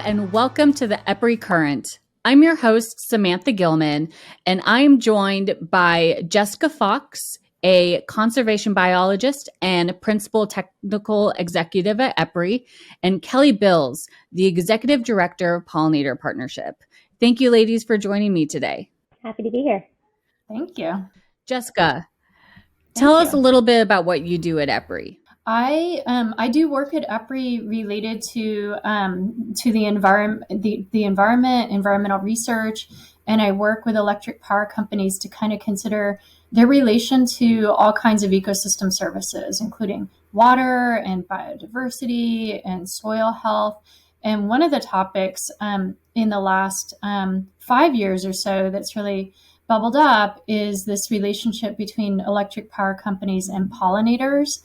and welcome to the EPRI Current. I'm your host, Samantha Gilman, and I am joined by Jessica Fox, a conservation biologist and principal technical executive at EPRI, and Kelly Bills, the executive director of Pollinator Partnership. Thank you, ladies, for joining me today. Happy to be here. Thank you. Jessica, tell us a little bit about what you do at EPRI. I do work at EPRI related to the environment, environmental research, and I work with electric power companies to kind of consider their relation to all kinds of ecosystem services, including water and biodiversity and soil health. And one of the topics in the last 5 years or so that's really bubbled up is this relationship between electric power companies and pollinators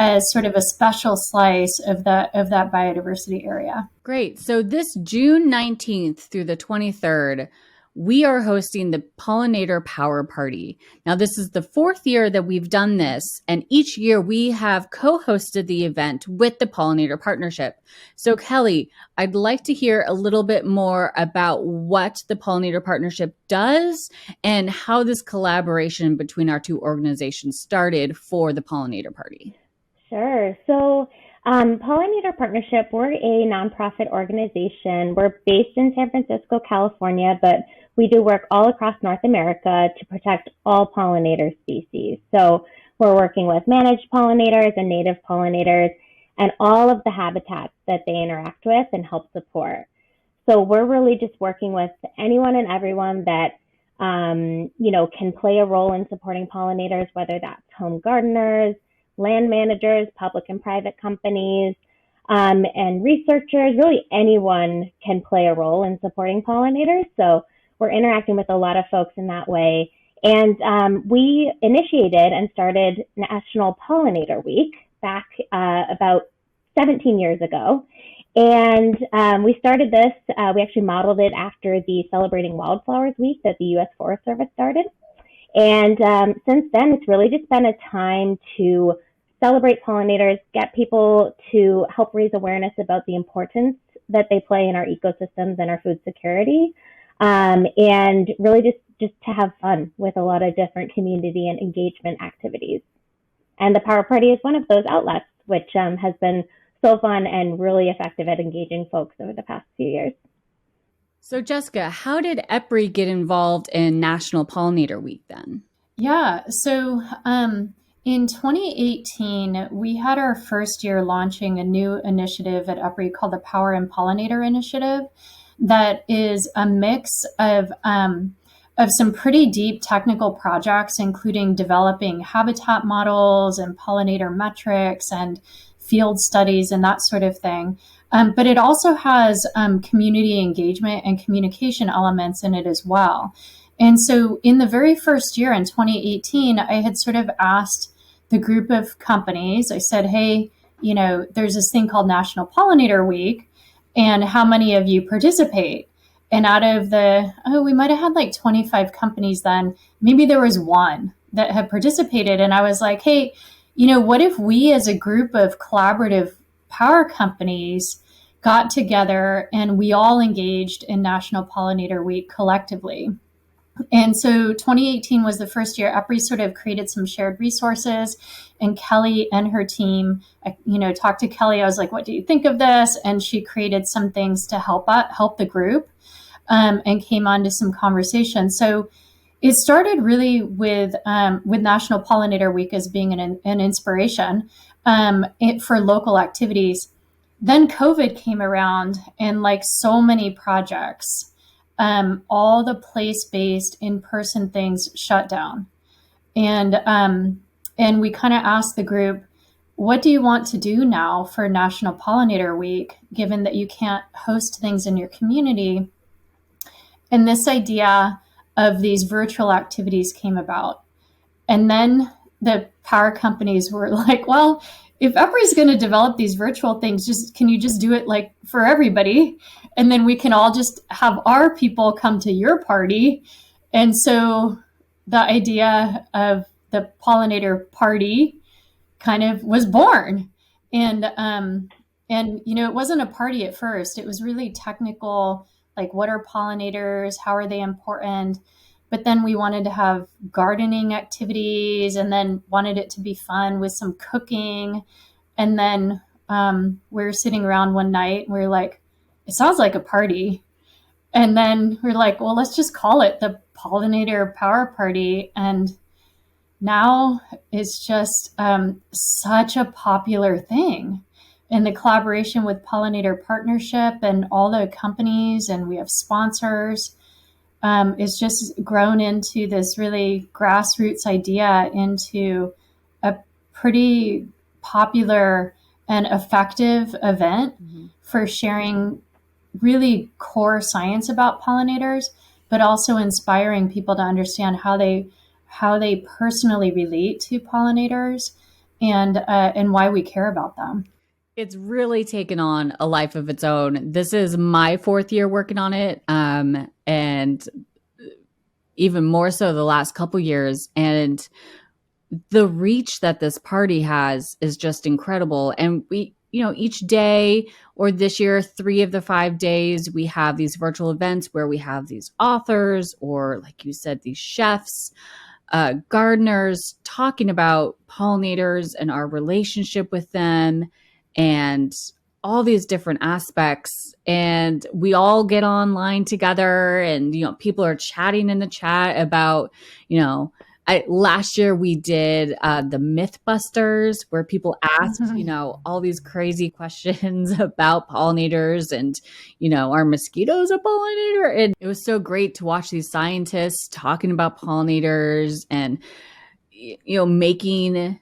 as sort of a special slice of that biodiversity area. Great. So this June 19th through the 23rd, we are hosting the Pollinator Power Party. Now, this is the fourth year that we've done this, and each year we have co-hosted the event with the Pollinator Partnership. So, Kelly, I'd like to hear a little bit more about what the Pollinator Partnership does and how this collaboration between our two organizations started for the Pollinator Party. Sure. So Pollinator Partnership, we're a nonprofit organization. We're based in San Francisco, California, but we do work all across North America to protect all pollinator species. So we're working with managed pollinators and native pollinators and all of the habitats that they interact with and help support. So we're really just working with anyone and everyone that can play a role in supporting pollinators, whether that's home gardeners, land managers, public and private companies, and researchers. Really anyone can play a role in supporting pollinators. So we're interacting with a lot of folks in that way. And we initiated and started National Pollinator Week back about 17 years ago. And we started this, we actually modeled it after the Celebrating Wildflowers Week that the U.S. Forest Service started. And since then, it's really just been a time to celebrate pollinators, get people to help raise awareness about the importance that they play in our ecosystems and our food security, and really just to have fun with a lot of different community and engagement activities. And the Power Party is one of those outlets, which has been so fun and really effective at engaging folks over the past few years. So Jessica, how did EPRI get involved in National Pollinator Week then? Yeah, so in 2018, we had our first year launching a new initiative at EPRI called the Power and Pollinator Initiative that is a mix of some pretty deep technical projects, including developing habitat models and pollinator metrics and field studies and that sort of thing. But it also has community engagement and communication elements in it as well. And so in the very first year in 2018, I had sort of asked the group of companies, I said, hey, there's this thing called National Pollinator Week, and how many of you participate? And out of we might have had like 25 companies then, maybe there was one that had participated. And I was like, hey, what if we as a group of collaborative power companies got together and we all engaged in National Pollinator Week collectively? And so 2018 was the first year EPRI sort of created some shared resources, and Kelly and her team, talked to Kelly. I was like, what do you think of this? And she created some things to help the group and came on to some conversations. So it started really with National Pollinator Week as being an inspiration for local activities. Then COVID came around, and like so many projects, all the place-based in-person things shut down. And we kind of asked the group, what do you want to do now for National Pollinator Week, given that you can't host things in your community? And this idea of these virtual activities came about. And then the power companies were like, well, if EPRI is going to develop these virtual things, can you just do it like for everybody? And then we can all just have our people come to your party. And so the idea of the Pollinator Party kind of was born. And And, it wasn't a party at first. It was really technical, like what are pollinators? How are they important? But then we wanted to have gardening activities and then wanted it to be fun with some cooking. And then we were sitting around one night and we were like, it sounds like a party. And then we're like, well, let's just call it the Pollinator Power Party. And now it's just such a popular thing. And the collaboration with Pollinator Partnership and all the companies, and we have sponsors, is just grown into this really grassroots idea into a pretty popular and effective event for sharing really core science about pollinators, but also inspiring people to understand how they personally relate to pollinators and why we care about them. It's really taken on a life of its own. This is my 4th year working on it, and even more so the last couple years. And the reach that this party has is just incredible. And we, each day, or this year, 3 of the 5 days, we have these virtual events where we have these authors, or like you said, these chefs, gardeners talking about pollinators and our relationship with them and all these different aspects. And we all get online together and, people are chatting in the chat about, last year we did the Mythbusters, where people asked, all these crazy questions about pollinators and, are mosquitoes a pollinator? And it was so great to watch these scientists talking about pollinators and, making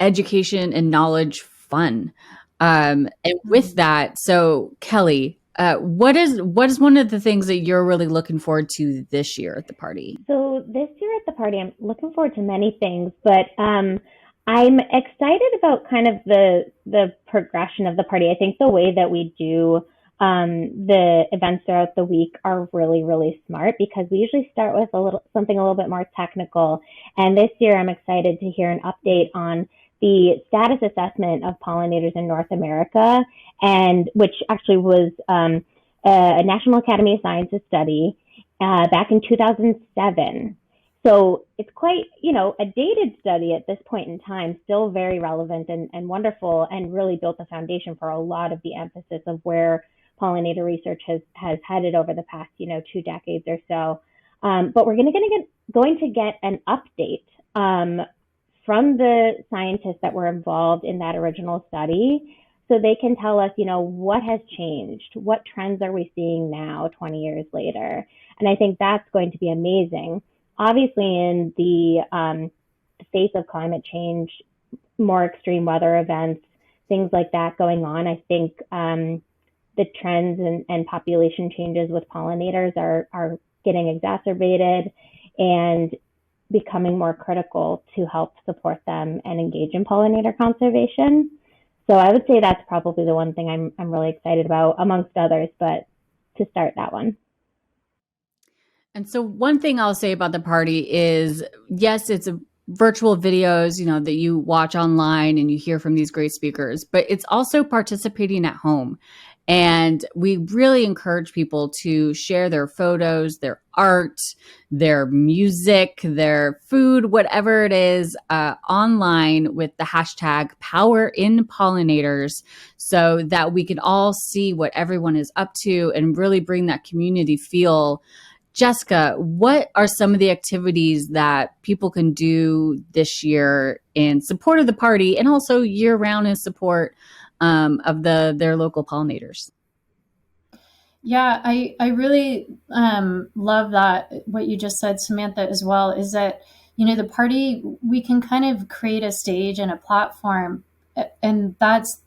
education and knowledge fun. And with that, so Kelly, what is one of the things that you're really looking forward to this year at the party? So this year at the party, I'm looking forward to many things, but I'm excited about kind of the progression of the party. I think the way that we do the events throughout the week are really, really smart, because we usually start with something a little bit more technical. And this year, I'm excited to hear an update on the status assessment of pollinators in North America, and which actually was a National Academy of Sciences study back in 2007. So it's quite, a dated study at this point in time, still very relevant and wonderful, and really built the foundation for a lot of the emphasis of where pollinator research has headed over the past, 2 decades or so. But we're going to get an update from the scientists that were involved in that original study, so they can tell us, what has changed, what trends are we seeing now, 20 years later. And I think that's going to be amazing. Obviously, in the face of climate change, more extreme weather events, things like that going on, I think the trends and population changes with pollinators are getting exacerbated and becoming more critical to help support them and engage in pollinator conservation. So I would say that's probably the one thing I'm really excited about, amongst others, but to start that one. And so one thing I'll say about the party is, yes, it's a virtual videos, that you watch online and you hear from these great speakers, but it's also participating at home. And we really encourage people to share their photos, their art, their music, their food, whatever it is, online with the hashtag #PowerInPollinators, so that we can all see what everyone is up to and really bring that community feel. Jessica, what are some of the activities that people can do this year in support of the party, and also year-round in support of their local pollinators? Yeah, I really love that, what you just said, Samantha, as well, is that, the party, we can kind of create a stage and a platform, and that's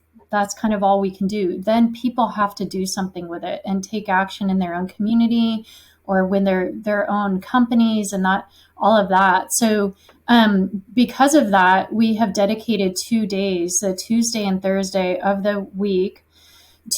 kind of all we can do. Then people have to do something with it and take action in their own community or when their own companies and that, all of that. So because of that, we have dedicated 2 days, the Tuesday and Thursday of the week,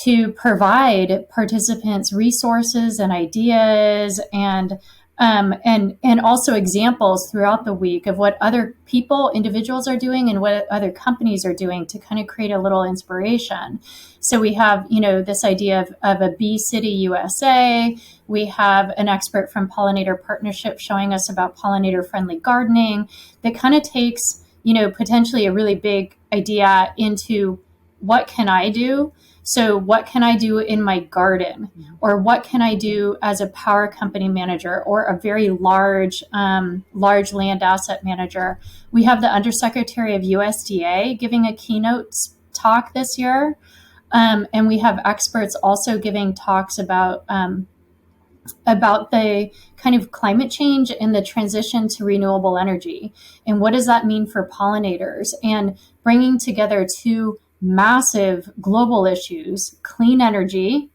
to provide participants resources and ideas and and also examples throughout the week of what other people, individuals are doing and what other companies are doing to kind of create a little inspiration. So we have, this idea of a Bee City USA. We have an expert from Pollinator Partnership showing us about pollinator friendly gardening that kind of takes, potentially a really big idea into what can I do? So what can I do in my garden? Or what can I do as a power company manager or a very large land asset manager? We have the Undersecretary of USDA giving a keynote talk this year. And we have experts also giving talks about the kind of climate change and the transition to renewable energy. And what does that mean for pollinators? And bringing together two massive global issues, clean energy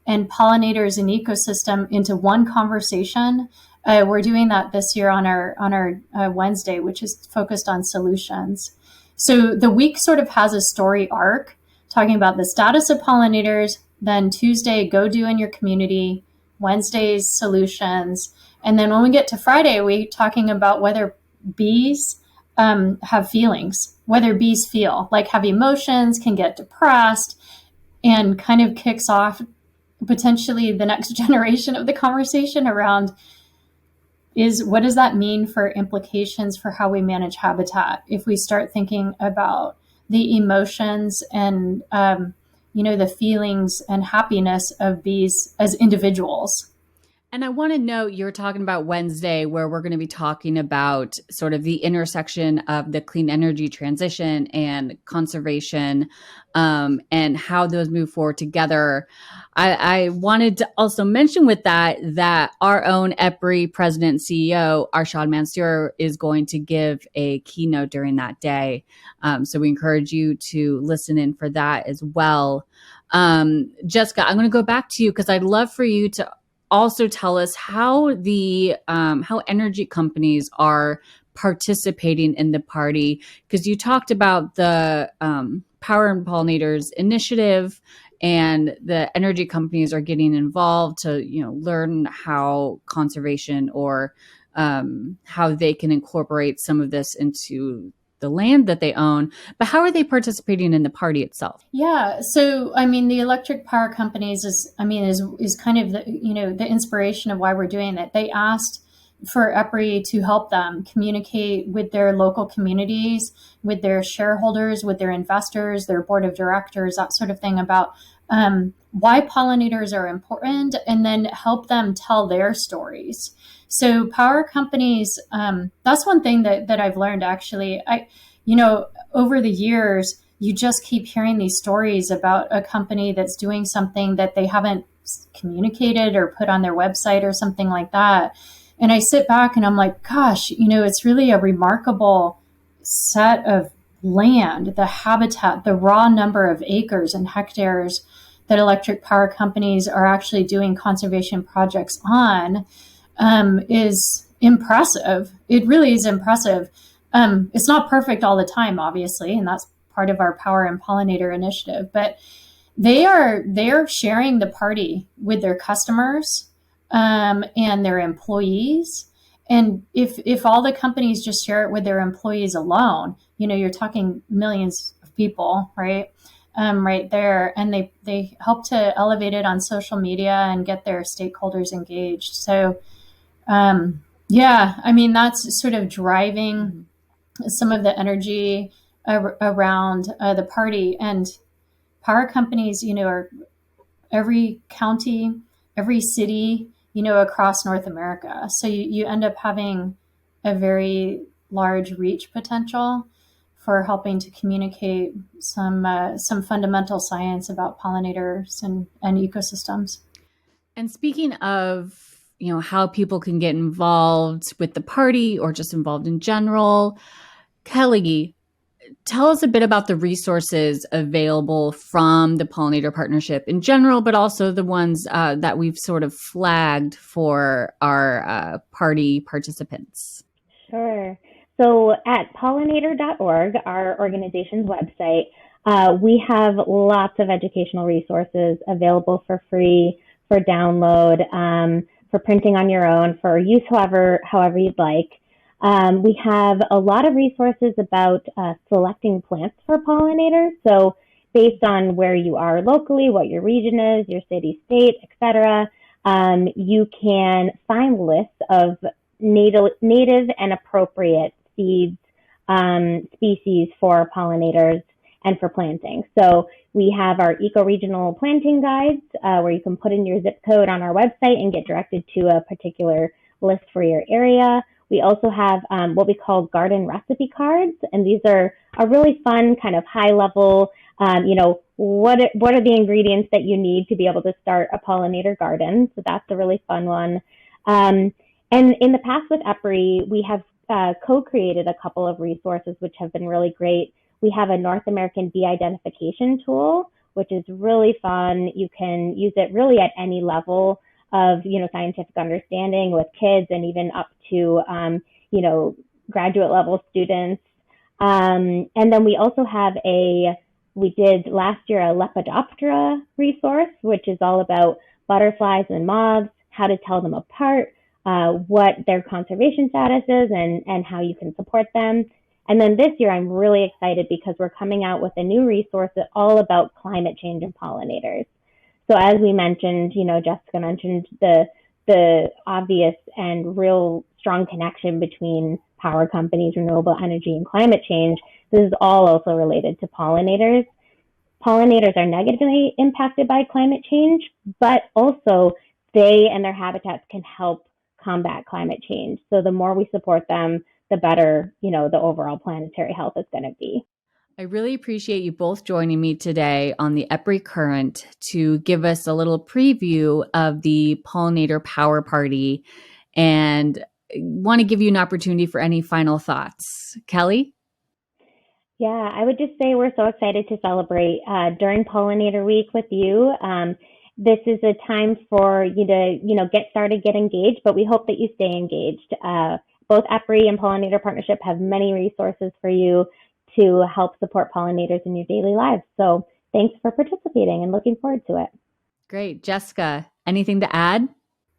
and pollinators and ecosystem, into one conversation. We're doing that this year on our Wednesday, which is focused on solutions. So the week sort of has a story arc talking about the status of pollinators, then Tuesday, go do in your community, Wednesday's solutions. And then when we get to Friday, we're talking about whether bees have feelings, whether bees feel, like have emotions, can get depressed, and kind of kicks off potentially the next generation of the conversation around what does that mean for implications for how we manage habitat if we start thinking about the emotions and the feelings and happiness of bees as individuals. And I want to note, you're talking about Wednesday, where we're going to be talking about sort of the intersection of the clean energy transition and conservation, and how those move forward together. I wanted to also mention with that our own EPRI president and CEO, Arshad Mansour, is going to give a keynote during that day. So we encourage you to listen in for that as well. Jessica, I'm going to go back to you because I'd love for you to also tell us how how energy companies are participating in the party, because you talked about the Power and Pollinators initiative, and the energy companies are getting involved to learn how conservation or how they can incorporate some of this into the land that they own. But how are they participating in the party itself? Yeah. So, the electric power companies is kind of the inspiration of why we're doing it. They asked for EPRI to help them communicate with their local communities, with their shareholders, with their investors, their board of directors, that sort of thing, about why pollinators are important, and then help them tell their stories. So power companies, that's one thing that I've learned, actually. Over the years, you just keep hearing these stories about a company that's doing something that they haven't communicated or put on their website or something like that. And I sit back and I'm like, gosh, it's really a remarkable set of land, the habitat, the raw number of acres and hectares that electric power companies are actually doing conservation projects on. Is impressive. It really is impressive. It's not perfect all the time, obviously, and that's part of our Power and Pollinator initiative. But they are sharing the party with their customers and their employees. And if all the companies just share it with their employees alone, you're talking millions of people, right? Right there, and they help to elevate it on social media and get their stakeholders engaged. So. That's sort of driving some of the energy around the party. And power companies, are every county, every city, across North America. So you end up having a very large reach potential for helping to communicate some fundamental science about pollinators and ecosystems. And speaking of how people can get involved with the party or just involved in general, Kelly, tell us a bit about the resources available from the Pollinator Partnership in general, but also the ones that we've sort of flagged for our party participants. Sure. So at pollinator.org, our organization's website, we have lots of educational resources available for free for download. for printing on your own, for use however you'd like. We have a lot of resources about selecting plants for pollinators. So based on where you are locally, what your region is, your city, state, etc., you can find lists of native and appropriate seeds, species for pollinators and for planting. So we have our eco-regional planting guides where you can put in your zip code on our website and get directed to a particular list for your area. We also have what we call garden recipe cards, and these are a really fun kind of high-level, what are the ingredients that you need to be able to start a pollinator garden? So that's a really fun one. And in the past with EPRI, we have co-created a couple of resources which have been really great. We have a North American bee identification tool, which is really fun. You can use it really at any level of, scientific understanding with kids and even up to, graduate level students. And then we also have we did last year a Lepidoptera resource, which is all about butterflies and moths, how to tell them apart, what their conservation status is, and how you can support them. And then this year, I'm really excited because we're coming out with a new resource that's all about climate change and pollinators. So as we mentioned, Jessica mentioned the obvious and real strong connection between power companies, renewable energy, and climate change. This is all also related to pollinators. Pollinators are negatively impacted by climate change, but also they and their habitats can help combat climate change. So the more we support them, the better, the overall planetary health is going to be. I really appreciate you both joining me today on the EPRI Current to give us a little preview of the Pollinator Power Party, and want to give you an opportunity for any final thoughts. Kelly? Yeah, I would just say we're so excited to celebrate during Pollinator Week with you. This is a time for you to, get started, get engaged, but we hope that you stay engaged. Both EPRI and Pollinator Partnership have many resources for you to help support pollinators in your daily lives. So thanks for participating and looking forward to it. Great. Jessica, anything to add?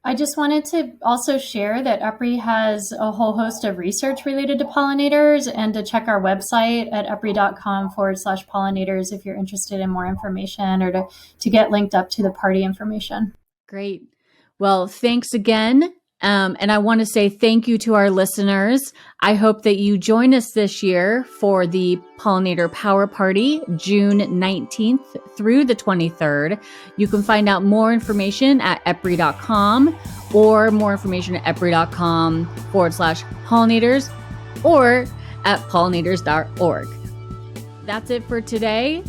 I just wanted to also share that EPRI has a whole host of research related to pollinators, and to check our website at epri.com/pollinators if you're interested in more information, or to get linked up to the party information. Great. Well, thanks again. And I want to say thank you to our listeners. I hope that you join us this year for the Pollinator Power Party, June 19th through the 23rd. You can find out more information at epri.com, or more information at epri.com/pollinators, or at pollinators.org. That's it for today,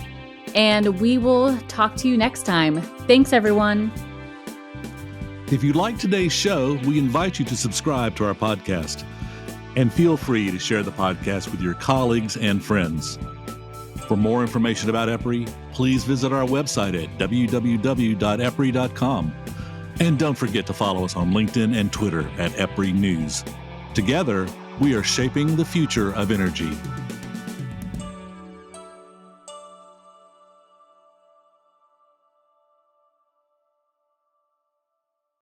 and we will talk to you next time. Thanks, everyone. If you like today's show, we invite you to subscribe to our podcast. And feel free to share the podcast with your colleagues and friends. For more information about EPRI, please visit our website at www.epri.com. And don't forget to follow us on LinkedIn and Twitter at EPRI News. Together, we are shaping the future of energy.